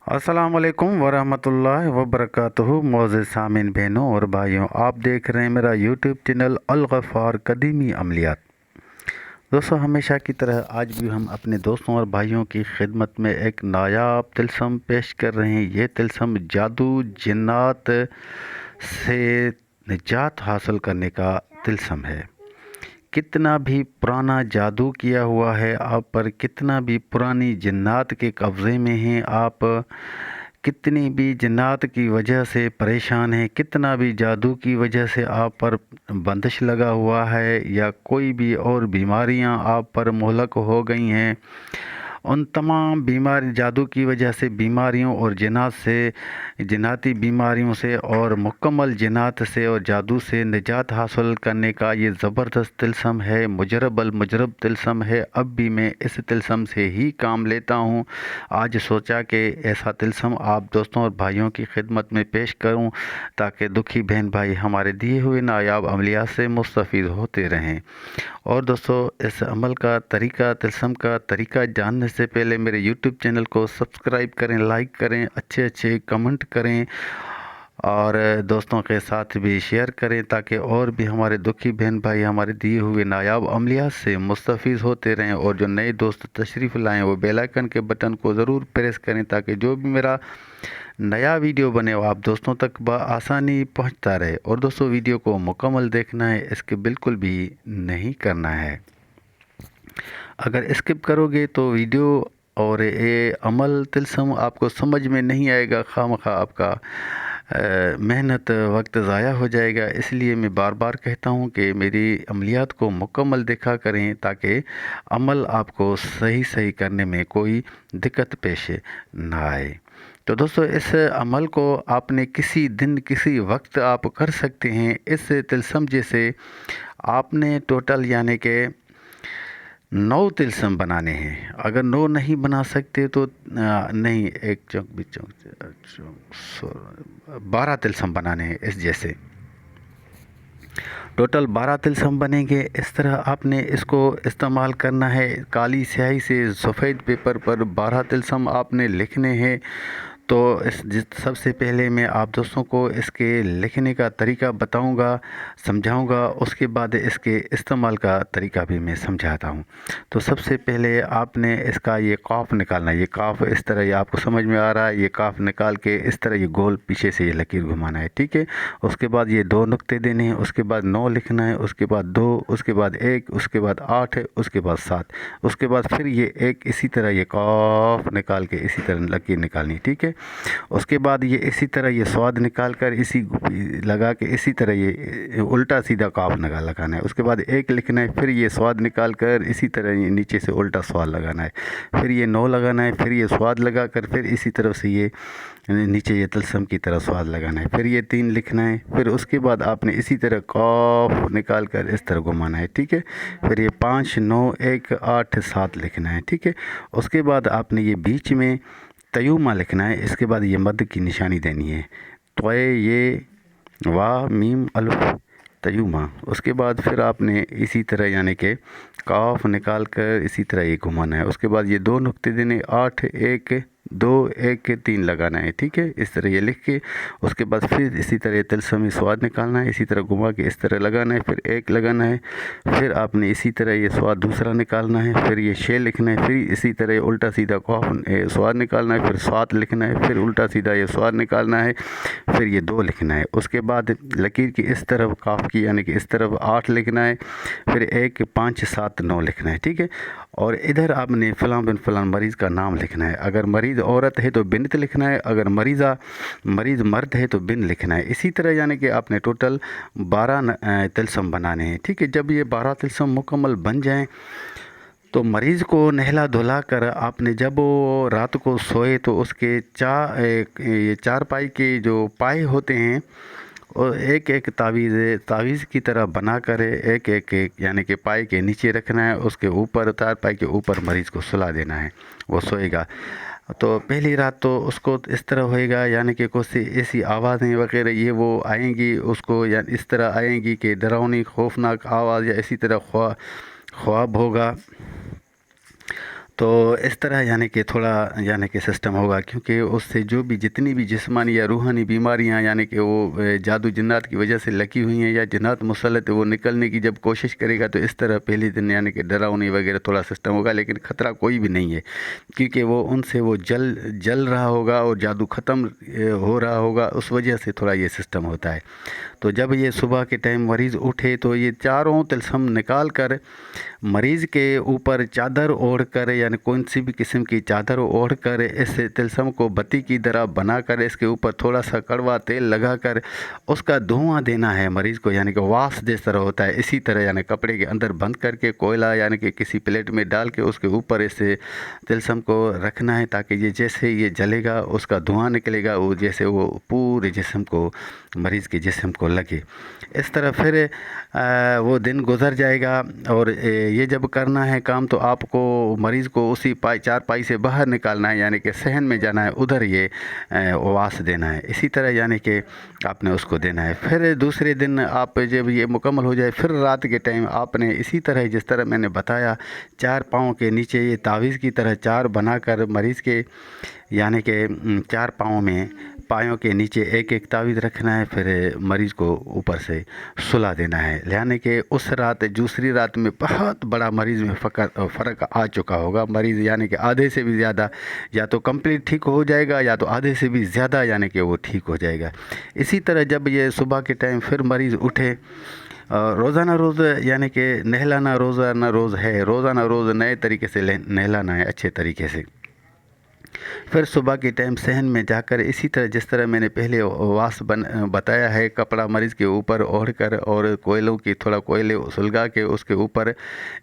अस्सलाम वालेकुम वरहमतुल्लाहि वबरकातुहू। मोअज़्ज़िज़ सामीन बहनों और भाइयों, आप देख रहे हैं मेरा यूट्यूब चैनल अल गफ़ार कदीमी अमलियात। दोस्तों, हमेशा की तरह आज भी हम अपने दोस्तों और भाइयों की खिदमत में एक नायाब तिल्स्म पेश कर रहे हैं। ये तिल्स्म जादू जिन्नात से निजात हासिल करने का तिल्स्म है। कितना भी पुराना जादू किया हुआ है आप पर, कितना भी पुरानी जिन्नात के कब्ज़े में हैं आप, कितनी भी जिन्नात की वजह से परेशान हैं, कितना भी जादू की वजह से आप पर बंदिश लगा हुआ है या कोई भी और बीमारियां आप पर मुहल्लक हो गई हैं, उन तमाम बीमारी जादू की वजह से बीमारियों और जिन्नात से, जिन्नाती बीमारियों से और मुकम्मल जिन्नात से और जादू से निजात हासिल करने का ये ज़बरदस्त तिल्स्म है। मुजरब अल मुजरब तिल्स्म है। अब भी मैं इस तिल्स्म से ही काम लेता हूँ। आज सोचा कि ऐसा तिल्स्म आप दोस्तों और भाइयों की खिदमत में पेश करूँ ताकि दुखी बहन भाई हमारे दिए हुए नायाब अमलियात से मुस्तफ़ीद होते रहें। और दोस्तों, इस अमल का तरीका, तिल्स्म का तरीका जानने से पहले मेरे यूट्यूब चैनल को सब्सक्राइब करें, लाइक करें, अच्छे अच्छे कमेंट करें और दोस्तों के साथ भी शेयर करें ताकि और भी हमारे दुखी बहन भाई हमारे दिए हुए नायाब अमलियात से मुस्तफ़ीज़ होते रहें। और जो नए दोस्त तशरीफ़ लाएँ वो बेल आइकन के बटन को ज़रूर प्रेस करें ताकि जो भी मेरा नया वीडियो बने वो आप दोस्तों तक आसानी पहुंचता रहे। और दोस्तों, वीडियो को मुकम्मल देखना है, इसके बिल्कुल भी नहीं करना है। अगर स्किप करोगे तो वीडियो और ये अमल तिल्स्म आपको समझ में नहीं आएगा, खामखा आपका मेहनत वक्त ज़ाया हो जाएगा। इसलिए मैं बार बार कहता हूँ कि मेरी अमलियात को मुकम्मल देखा करें ताकि अमल आपको सही सही करने में कोई दिक्कत पेश ना आए। तो दोस्तों, इस अमल को आपने किसी दिन किसी वक्त आप कर सकते हैं। इस तिल्स्म जैसे आपने टोटल यानी कि 9 तिल्स्म बनाने हैं। अगर 9 नहीं बना सकते तो नहीं, एक चौक भी चौक 12 तिल्स्म बनाने हैं। इस जैसे टोटल 12 तिल्स्म बनेंगे। इस तरह आपने इसको इस्तेमाल करना है। काली स्याही से सफ़ेद पेपर पर 12 तिल्स्म आपने लिखने हैं। तो सबसे पहले मैं आप दोस्तों को इसके लिखने का तरीका बताऊंगा, समझाऊंगा, उसके बाद इसके इस्तेमाल का तरीका भी मैं समझाता हूं। तो सबसे पहले आपने इसका ये काफ निकालना है। ये काफ इस तरह, ये आपको समझ में आ रहा है, ये काफ निकाल के इस तरह ये गोल पीछे से ये लकीर घुमाना है, ठीक है। उसके बाद ये 2 नुक्ते देने हैं, उसके बाद 9 लिखना है, उसके बाद 2, उसके बाद 1, उसके बाद 8 है, उसके बाद 7, उसके बाद फिर ये एक इसी तरह ये काफ निकाल के इसी तरह लकीर निकालनी, ठीक है। उसके बाद ये इसी तरह ये स्वाद निकाल कर इसी लगा के इसी तरह ये उल्टा सीधा काफ लगाना है। उसके बाद 1 लिखना है, फिर ये स्वाद निकाल कर इसी तरह ये नीचे से उल्टा स्वाद लगाना है, फिर ये 9 लगाना है, फिर ये स्वाद लगा कर फिर इसी तरफ से ये नीचे ये तिल्स्म की तरह स्वाद लगाना है, फिर ये 3 लिखना है, फिर उसके बाद आपने इसी तरह काफ निकाल कर इस तरह घुमाना है, ठीक है। फिर ये 5, 9, 1, 8, 7 लिखना है, ठीक है। उसके बाद आपने ये बीच में तयूमा लिखना है। इसके बाद ये मद की निशानी देनी है, तोए ये वाह मीम अल्फ तयूमा। उसके बाद फिर आपने इसी तरह यानी कि काफ निकाल कर इसी तरह ये घुमाना है। उसके बाद ये 2 नुक्ते देने, 8, 1, 2, 1, 3 लगाना है, ठीक है। इस तरह ये लिख के उसके बाद फिर इसी तरह तिल्स्म स्वाद निकालना है, इसी तरह घुमा के इस तरह लगाना है, फिर 1 लगाना है, फिर आपने इसी तरह ये स्वाद दूसरा निकालना है, फिर ये 6 लिखना है, फिर इसी तरह उल्टा सीधा काफ स्वाद निकालना है, फिर 7 लिखना है, फिर उल्टा सीधा ये स्वाद निकालना है, फिर ये 2 लिखना है। उसके बाद लकीर की इस तरफ काफ की यानी कि इस तरफ 8 लिखना है, फिर 1, 5, 7, 9 लिखना है, ठीक है। और इधर आपने फ़लाँ बिन फ़लाँ मरीज़ का नाम लिखना है। अगर मरीज़ औरत है तो बिन्त लिखना है, अगर मरीज़ मर्द है तो बिन लिखना है। इसी तरह यानी कि आपने टोटल 12 तिल्स्म बनाने हैं, ठीक है। जब ये 12 तिल्स्म मुकम्मल बन जाएं तो मरीज़ को नहला धुला कर आपने जब वो रात को सोए तो उसके ये चारपाई के जो पाए होते हैं और एक एक तावीज़ की तरह बना कर एक एक यानी कि पाए के नीचे रखना है, उसके ऊपर चारपाई के ऊपर मरीज़ को सुला देना है, वो सोएगा। तो पहली रात तो उसको इस तरह होएगा यानी कि कुछ ऐसी आवाज़ें वगैरह ये वो आएंगी उसको, या इस तरह आएंगी कि डरावनी खौफनाक आवाज़ या इसी तरह ख्वाब होगा। تو اس طرح یعنی کہ تھوڑا یعنی کہ سسٹم ہوگا، کیونکہ اس سے جو بھی جتنی بھی جسمانی یا روحانی بیماریاں یعنی کہ وہ جادو جنات کی وجہ سے لگی ہوئی ہیں یا جنات مسلط ہے، وہ نکلنے کی جب کوشش کرے گا تو اس طرح پہلے دن یعنی کہ ڈراؤنی وغیرہ تھوڑا سسٹم ہوگا، لیکن خطرہ کوئی بھی نہیں ہے، کیونکہ وہ ان سے وہ جل رہا ہوگا اور جادو ختم ہو رہا ہوگا، اس وجہ سے تھوڑا یہ سسٹم ہوتا ہے۔ تو جب یہ صبح کے ٹائم مریض اٹھے تو یہ چاروں طلسم نکال کر مریض کے اوپر چادر اوڑھ کر یعنی کون سی بھی قسم کی چادر اوڑھ کر اس طلسم کو بتی کی طرح بنا کر اس کے اوپر تھوڑا سا کڑوا تیل لگا کر اس کا دھواں دینا ہے مریض کو، یعنی کہ واس جس طرح ہوتا ہے اسی طرح یعنی کپڑے کے اندر بند کر کے کوئلہ یعنی کہ کسی پلیٹ میں ڈال کے اس کے اوپر اس طلسم کو رکھنا ہے، تاکہ یہ جیسے یہ جلے گا اس کا دھواں نکلے گا وہ جیسے وہ پورے جسم کو مریض کے جسم کو لگے۔ اس طرح پھر وہ دن گزر جائے گا، اور یہ جب کرنا ہے کام تو آپ کو مریض کو اسی چارپائی سے باہر نکالنا ہے، یعنی کہ صحن میں جانا ہے، ادھر یہ واس دینا ہے، اسی طرح یعنی کہ آپ نے اس کو دینا ہے۔ پھر دوسرے دن آپ جب یہ مکمل ہو جائے پھر رات کے ٹائم آپ نے اسی طرح جس طرح میں نے بتایا چار پاؤں کے نیچے یہ تعویذ کی طرح چار بنا کر مریض کے یعنی کہ چار پایوں کے نیچے ایک ایک تعویذ رکھنا ہے، پھر مریض کو اوپر سے سلا دینا ہے، یعنی کہ اس رات دوسری رات میں بہت بڑا مریض میں فرق آ چکا ہوگا، مریض یعنی کہ آدھے سے بھی زیادہ یا تو کمپلیٹ ٹھیک ہو جائے گا یا تو آدھے سے بھی زیادہ یعنی کہ وہ ٹھیک ہو جائے گا۔ اسی طرح جب یہ صبح کے ٹائم پھر مریض اٹھے، روزانہ روز یعنی کہ نہلانا روزانہ روز ہے، روزانہ روز نئے طریقے سے نہلانا ہے اچھے طریقے سے۔ پھر صبح کے ٹائم صحن میں جا کر اسی طرح جس طرح میں نے پہلے واس بتایا ہے، کپڑا مریض کے اوپر اوڑھ کر اور کوئلوں کی تھوڑا کوئلے سلگا کے اس کے اوپر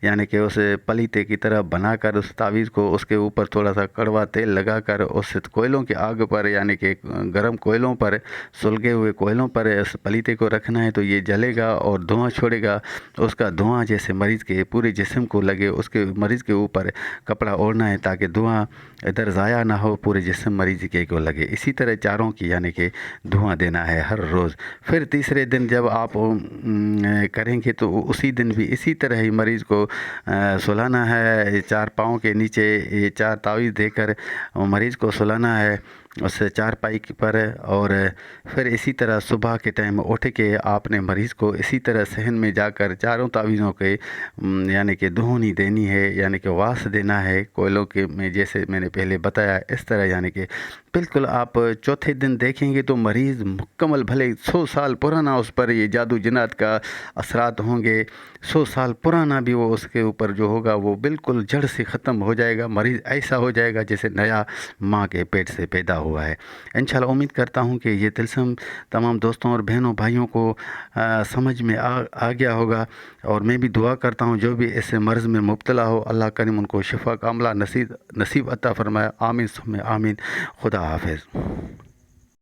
یعنی کہ اس پلیتے کی طرح بنا کر اس تعویذ کو اس کے اوپر تھوڑا سا کڑوا تیل لگا کر اس کوئلوں کی آگ پر یعنی کہ گرم کوئلوں پر سلگے ہوئے کوئلوں پر اس پلیتے کو رکھنا ہے، تو یہ جلے گا اور دھواں چھوڑے گا، اس کا دھواں جیسے مریض کے پورے جسم کو لگے، اس کے مریض کے اوپر کپڑا اوڑھنا ہے تاکہ دھواں ادھر ضائع نہ ہو، پورے جسم مریض کے کو لگے، اسی طرح چاروں کی یعنی کہ دھواں دینا ہے ہر روز۔ پھر تیسرے دن جب آپ کریں گے تو اسی دن بھی اسی طرح ہی مریض کو سلانا ہے، چار پاؤں کے نیچے یہ چار تعویذ دے کر مریض کو سلانا ہے اس چارپائی پر، اور پھر اسی طرح صبح کے ٹائم اٹھ کے آپ نے مریض کو اسی طرح صحن میں جا کر چاروں تعویذوں کے یعنی کہ دھونی دینی ہے، یعنی کہ واس دینا ہے کوئلوں کے میں، جیسے میں نے پہلے بتایا اس طرح، یعنی کہ بالکل آپ چوتھے دن دیکھیں گے تو مریض مکمل، بھلے 100 سال پرانا اس پر یہ جادو جنات کا اثرات ہوں گے، 100 سال پرانا بھی وہ اس کے اوپر جو ہوگا وہ بالکل جڑ سے ختم ہو جائے گا، مریض ایسا ہو جائے گا جیسے نیا ماں کے پیٹ سے پیدا ہوا ہے۔ انشاءاللہ امید کرتا ہوں کہ یہ طلسم تمام دوستوں اور بہنوں بھائیوں کو سمجھ میں آ گیا ہوگا، اور میں بھی دعا کرتا ہوں جو بھی اس مرض میں مبتلا ہو اللہ کریم ان کو شفا کاملہ نصیب عطا فرمائے، آمین ثم آمین۔ خدا حافظ۔